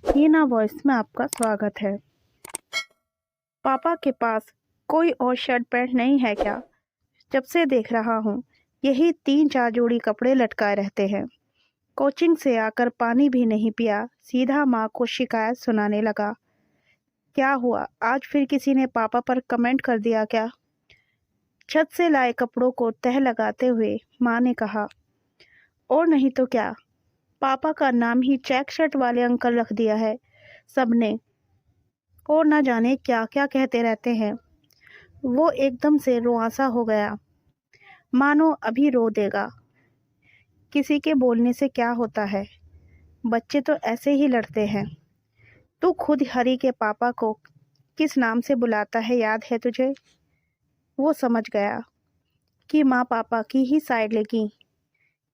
हीना voice में आपका स्वागत है। पापा के पास कोई और शर्ट पैंट नहीं है क्या? जब से देख रहा हूँ यही 3-4 जोड़ी कपड़े लटकाए रहते हैं। कोचिंग से आकर पानी भी नहीं पिया, सीधा माँ को शिकायत सुनाने लगा। क्या हुआ, आज फिर किसी ने पापा पर कमेंट कर दिया क्या? छत से लाए कपड़ों को तह लगाते हुए माँ ने कहा। और नहीं तो क्या, पापा का नाम ही चेक शर्ट वाले अंकल रख दिया है सबने, और न जाने क्या क्या कहते रहते हैं। वो एकदम से रुआंसा हो गया, मानो अभी रो देगा। किसी के बोलने से क्या होता है, बच्चे तो ऐसे ही लड़ते हैं। तू खुद हरी के पापा को किस नाम से बुलाता है, याद है तुझे? वो समझ गया कि माँ पापा की ही साइड लेगी,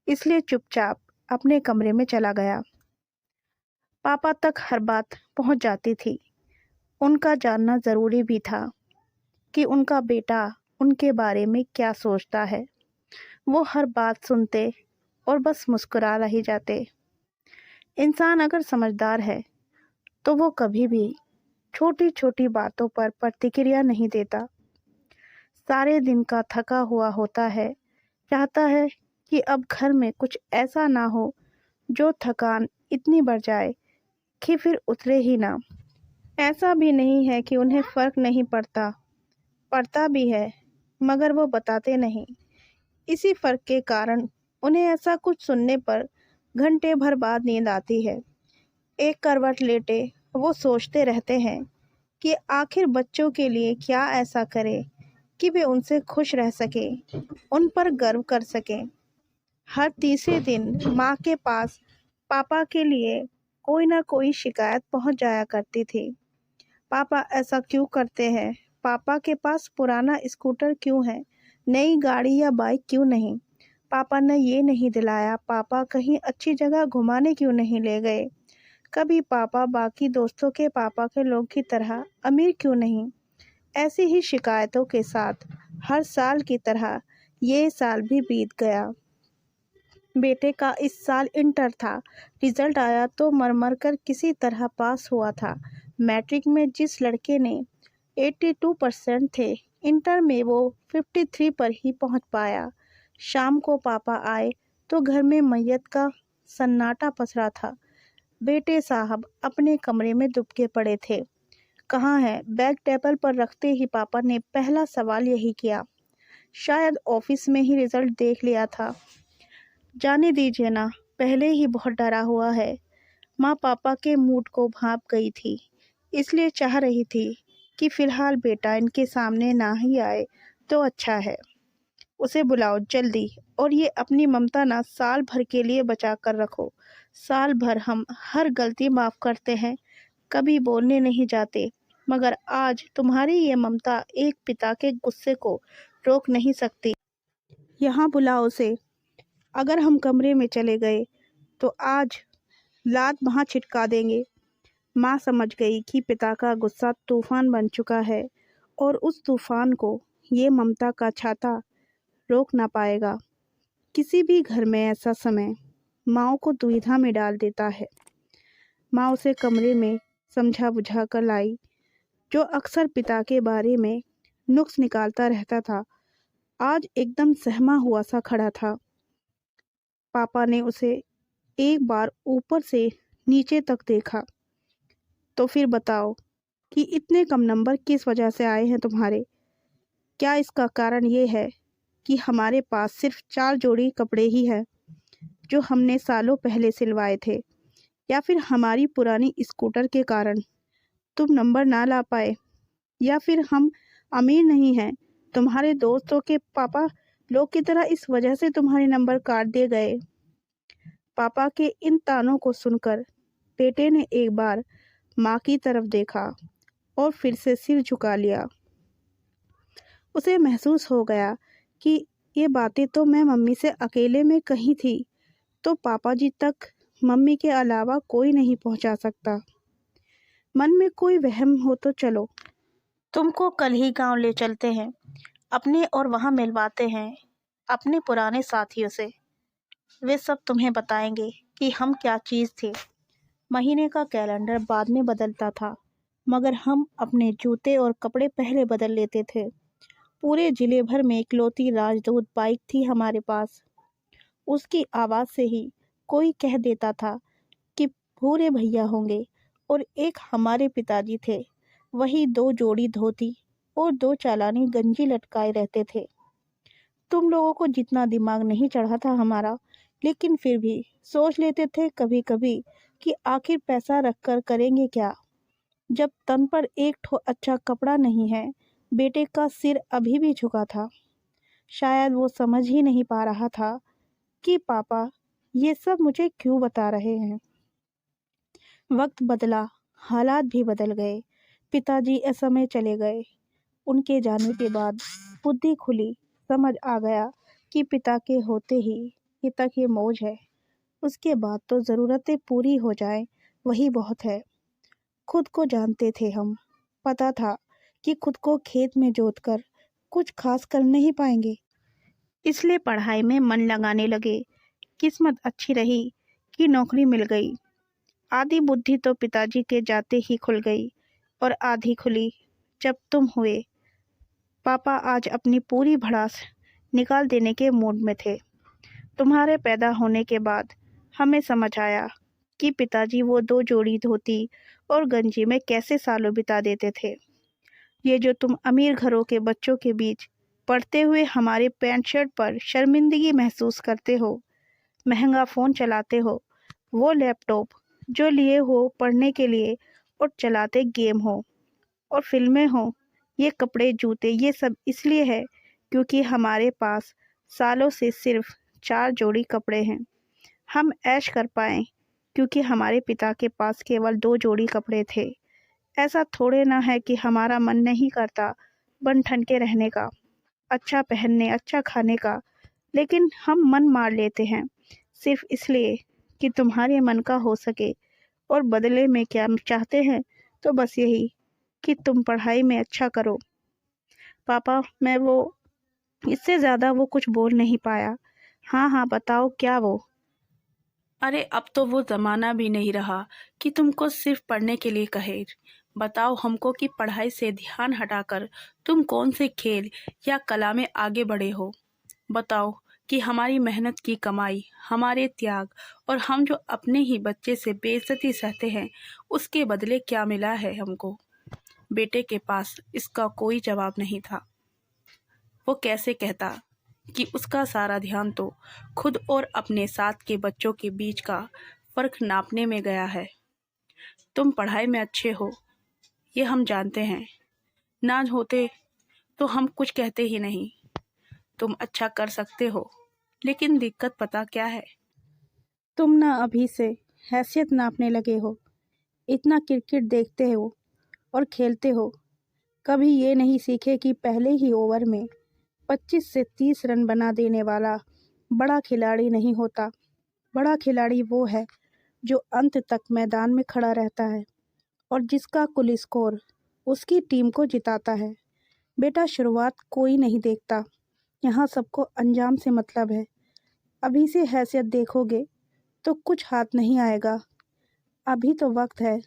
इसलिए चुपचाप अपने कमरे में चला गया। पापा तक हर बात पहुंच जाती थी। उनका जानना जरूरी भी था कि उनका बेटा उनके बारे में क्या सोचता है। वो हर बात सुनते और बस मुस्कुरा ही जाते। इंसान अगर समझदार है तो वो कभी भी छोटी छोटी बातों पर प्रतिक्रिया नहीं देता। सारे दिन का थका हुआ होता है, चाहता है कि अब घर में कुछ ऐसा ना हो जो थकान इतनी बढ़ जाए कि फिर उतरे ही ना। ऐसा भी नहीं है कि उन्हें फर्क नहीं पड़ता, पड़ता भी है, मगर वो बताते नहीं। इसी फर्क के कारण उन्हें ऐसा कुछ सुनने पर घंटे भर बाद नींद आती है। एक करवट लेटे वो सोचते रहते हैं कि आखिर बच्चों के लिए क्या ऐसा करे कि वे उनसे खुश रह सके, उन पर गर्व कर सके। हर तीसरे दिन माँ के पास पापा के लिए कोई ना कोई शिकायत पहुंच जाया करती थी। पापा ऐसा क्यों करते हैं? पापा के पास पुराना स्कूटर क्यों है, नई गाड़ी या बाइक क्यों नहीं? पापा ने ये नहीं दिलाया, पापा कहीं अच्छी जगह घुमाने क्यों नहीं ले गए? कभी पापा बाकी दोस्तों के पापा के लोग की तरह अमीर क्यों नहीं? ऐसी ही शिकायतों के साथ हर साल की तरह ये साल भी बीत गया। बेटे का इस साल इंटर था। रिजल्ट आया तो मर कर किसी तरह पास हुआ था। मैट्रिक में जिस लड़के ने 82% थे, इंटर में वो 53 पर ही पहुंच पाया। शाम को पापा आए तो घर में मैयत का सन्नाटा पसरा था। बेटे साहब अपने कमरे में दुबके पड़े थे। कहाँ है? बैग टेबल पर रखते ही पापा ने पहला सवाल यही किया। शायद ऑफिस में ही रिजल्ट देख लिया था। जाने दीजिए ना, पहले ही बहुत डरा हुआ है। माँ पापा के मूड को भांप गई थी, इसलिए चाह रही थी कि फिलहाल बेटा इनके सामने ना ही आए तो अच्छा है। उसे बुलाओ जल्दी, और ये अपनी ममता ना साल भर के लिए बचा कर रखो। साल भर हम हर गलती माफ करते हैं, कभी बोलने नहीं जाते, मगर आज तुम्हारी ये ममता एक पिता के गुस्से को रोक नहीं सकती। यहाँ बुलाओ उसे। अगर हम कमरे में चले गए तो आज लात वहाँ छिटका देंगे। माँ समझ गई कि पिता का गुस्सा तूफान बन चुका है और उस तूफान को ये ममता का छाता रोक ना पाएगा। किसी भी घर में ऐसा समय माँ को दुविधा में डाल देता है। माँ उसे कमरे में समझा बुझा कर लाई। जो अक्सर पिता के बारे में नुक्स निकालता रहता था, आज एकदम सहमा हुआ सा खड़ा था। पापा ने उसे एक बार ऊपर से नीचे तक देखा। तो फिर बताओ कि इतने कम नंबर किस वजह से आए हैं तुम्हारे? क्या इसका कारण ये है कि हमारे पास सिर्फ 4 जोड़ी कपड़े ही हैं जो हमने सालों पहले सिलवाए थे, या फिर हमारी पुरानी स्कूटर के कारण तुम नंबर ना ला पाए, या फिर हम अमीर नहीं हैं, तुम्हारे दोस्तों के पापा लोग की तरह इस वजह से तुम्हारे नंबर काट दिए गए? पापा के इन तानों को सुनकर बेटे ने एक बार माँ की तरफ देखा और फिर से सिर झुका लिया। उसे महसूस हो गया कि ये बातें तो मैं मम्मी से अकेले में कही थी, तो पापा जी तक मम्मी के अलावा कोई नहीं पहुंचा सकता। मन में कोई वहम हो तो चलो, तुमको कल ही गांव ले चलते हैं अपने, और वहां मिलवाते हैं अपने पुराने साथियों से। वे सब तुम्हें बताएंगे कि हम क्या चीज़ थे। महीने का कैलेंडर बाद में बदलता था, मगर हम अपने जूते और कपड़े पहले बदल लेते थे। पूरे जिले भर में इकलौती राजदूत बाइक थी हमारे पास। उसकी आवाज़ से ही कोई कह देता था कि भूरे भैया होंगे। और एक हमारे पिताजी थे, वही 2 जोड़ी धोती और 2 चालानी गंजी लटकाए रहते थे। तुम लोगों को जितना दिमाग नहीं चढ़ा था हमारा, लेकिन फिर भी सोच लेते थे कभी कभी कि आखिर पैसा रखकर करेंगे क्या, जब तन पर एक ठो अच्छा कपड़ा नहीं है। बेटे का सिर अभी भी झुका था। शायद वो समझ ही नहीं पा रहा था कि पापा ये सब मुझे क्यों बता रहे हैं। वक्त बदला, हालात भी बदल गए। पिताजी असमय चले गए। उनके जाने के बाद बुद्धि खुली, समझ आ गया कि पिता के होते ही पिता की मौज है। उसके बाद तो ज़रूरतें पूरी हो जाएं, वही बहुत है। खुद को जानते थे हम। पता था कि खुद को खेत में जोतकर कुछ खास कर नहीं पाएंगे, इसलिए पढ़ाई में मन लगाने लगे। किस्मत अच्छी रही कि नौकरी मिल गई। आधी बुद्धि तो पिताजी के जाते ही खुल गई और आधी खुली जब तुम हुए। पापा आज अपनी पूरी भड़ास निकाल देने के मूड में थे। तुम्हारे पैदा होने के बाद हमें समझ आया कि पिताजी वो 2 जोड़ी धोती और गंजी में कैसे सालों बिता देते थे। ये जो तुम अमीर घरों के बच्चों के बीच पढ़ते हुए हमारे पैंट शर्ट पर शर्मिंदगी महसूस करते हो, महंगा फ़ोन चलाते हो, वो लैपटॉप जो लिए हो पढ़ने के लिए और चलाते गेम हो, और फिल्में हों, ये कपड़े जूते, ये सब इसलिए है क्योंकि हमारे पास सालों से सिर्फ 4 जोड़ी कपड़े हैं। हम ऐश कर पाएँ क्योंकि हमारे पिता के पास केवल 2 जोड़ी कपड़े थे। ऐसा थोड़े ना है कि हमारा मन नहीं करता बन ठन के रहने का, अच्छा पहनने, अच्छा खाने का, लेकिन हम मन मार लेते हैं सिर्फ इसलिए कि तुम्हारे मन का हो सके। और बदले में क्या चाहते हैं? तो बस यही कि तुम पढ़ाई में अच्छा करो। पापा, मैं वो इससे ज़्यादा वो कुछ बोल नहीं पाया। हाँ हाँ, बताओ क्या वो? अरे अब तो वो ज़माना भी नहीं रहा कि तुमको सिर्फ पढ़ने के लिए कहे। बताओ हमको कि पढ़ाई से ध्यान हटाकर तुम कौन से खेल या कला में आगे बढ़े हो। बताओ कि हमारी मेहनत की कमाई, हमारे त्याग और हम जो अपने ही बच्चे से बेइज्जती सहते हैं, उसके बदले क्या मिला है हमको। बेटे के पास इसका कोई जवाब नहीं था। वो कैसे कहता कि उसका सारा ध्यान तो खुद और अपने साथ के बच्चों के बीच का फर्क नापने में गया है। तुम पढ़ाई में अच्छे हो, ये हम जानते हैं। ना होते तो हम कुछ कहते ही नहीं। तुम अच्छा कर सकते हो, लेकिन दिक्कत पता क्या है? तुम ना अभी से हैसियत नापने लगे हो। इतना क्रिकेट देखते हो और खेलते हो, कभी ये नहीं सीखे कि पहले ही ओवर में 25 से 30 रन बना देने वाला बड़ा खिलाड़ी नहीं होता। बड़ा खिलाड़ी वो है जो अंत तक मैदान में खड़ा रहता है और जिसका कुल स्कोर उसकी टीम को जिताता है। बेटा, शुरुआत कोई नहीं देखता, यहाँ सबको अंजाम से मतलब है। अभी से हैसियत देखोगे तो कुछ हाथ नहीं आएगा। अभी तो वक्त है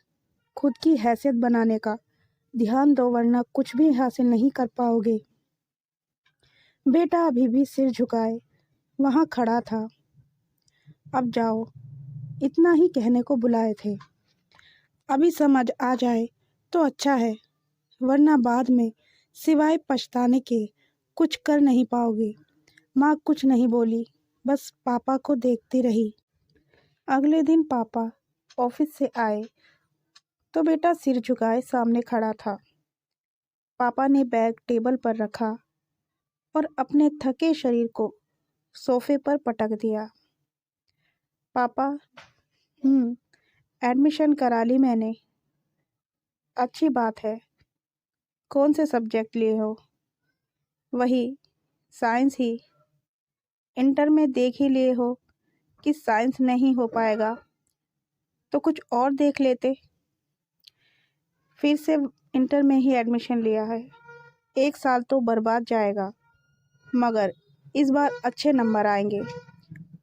खुद की हैसियत बनाने का। ध्यान दो वरना कुछ भी हासिल नहीं कर पाओगे। बेटा अभी भी सिर झुकाए वहाँ खड़ा था। अब जाओ, इतना ही कहने को बुलाए थे। अभी समझ आ जाए तो अच्छा है, वरना बाद में सिवाय पछताने के कुछ कर नहीं पाओगे। माँ कुछ नहीं बोली, बस पापा को देखती रही। अगले दिन पापा ऑफिस से आए तो बेटा सिर झुकाए सामने खड़ा था। पापा ने बैग टेबल पर रखा और अपने थके शरीर को सोफे पर पटक दिया। पापा, एडमिशन करा ली मैंने। अच्छी बात है। कौन से सब्जेक्ट लिए हो? वही, साइंस ही। इंटर में देख ही लिए हो कि साइंस नहीं हो पाएगा, तो कुछ और देख लेते। फिर से इंटर में ही एडमिशन लिया है। 1 साल तो बर्बाद जाएगा, मगर इस बार अच्छे नंबर आएंगे।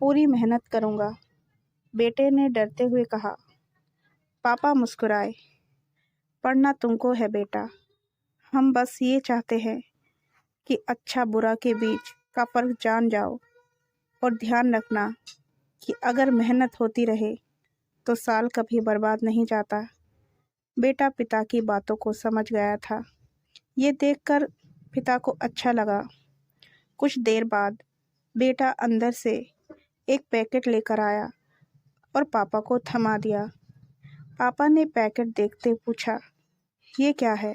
पूरी मेहनत करूँगा, बेटे ने डरते हुए कहा। पापा मुस्कुराए। पढ़ना तुमको है बेटा, हम बस ये चाहते हैं कि अच्छा बुरा के बीच का फर्क जान जाओ, और ध्यान रखना कि अगर मेहनत होती रहे तो साल कभी बर्बाद नहीं जाता। बेटा पिता की बातों को समझ गया था। ये देखकर पिता को अच्छा लगा। कुछ देर बाद बेटा अंदर से एक पैकेट लेकर आया और पापा को थमा दिया। पापा ने पैकेट देखते पूछा, ये क्या है?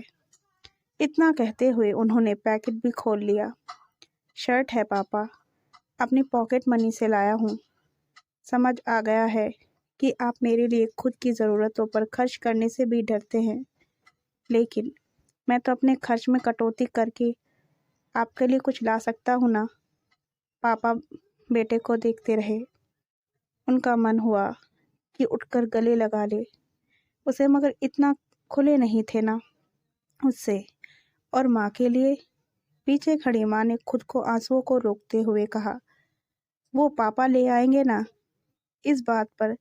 इतना कहते हुए उन्होंने पैकेट भी खोल लिया। शर्ट है पापा, अपनी पॉकेट मनी से लाया हूँ। समझ आ गया है कि आप मेरे लिए खुद की ज़रूरतों पर खर्च करने से भी डरते हैं, लेकिन मैं तो अपने खर्च में कटौती करके आपके लिए कुछ ला सकता हूँ ना। पापा बेटे को देखते रहे। उनका मन हुआ कि उठकर गले लगा ले उसे, मगर इतना खुले नहीं थे ना उससे। और माँ के लिए? पीछे खड़ी माँ ने खुद को आंसुओं को रोकते हुए कहा, वो पापा ले आएंगे ना। इस बात पर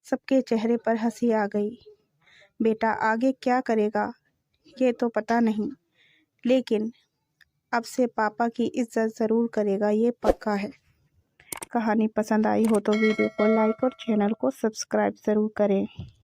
सबके चेहरे पर हंसी आ गई। बेटा आगे क्या करेगा ये तो पता नहीं, लेकिन अब से पापा की इज्जत ज़रूर करेगा, ये पक्का है। कहानी पसंद आई हो तो वीडियो को लाइक और चैनल को सब्सक्राइब ज़रूर करें।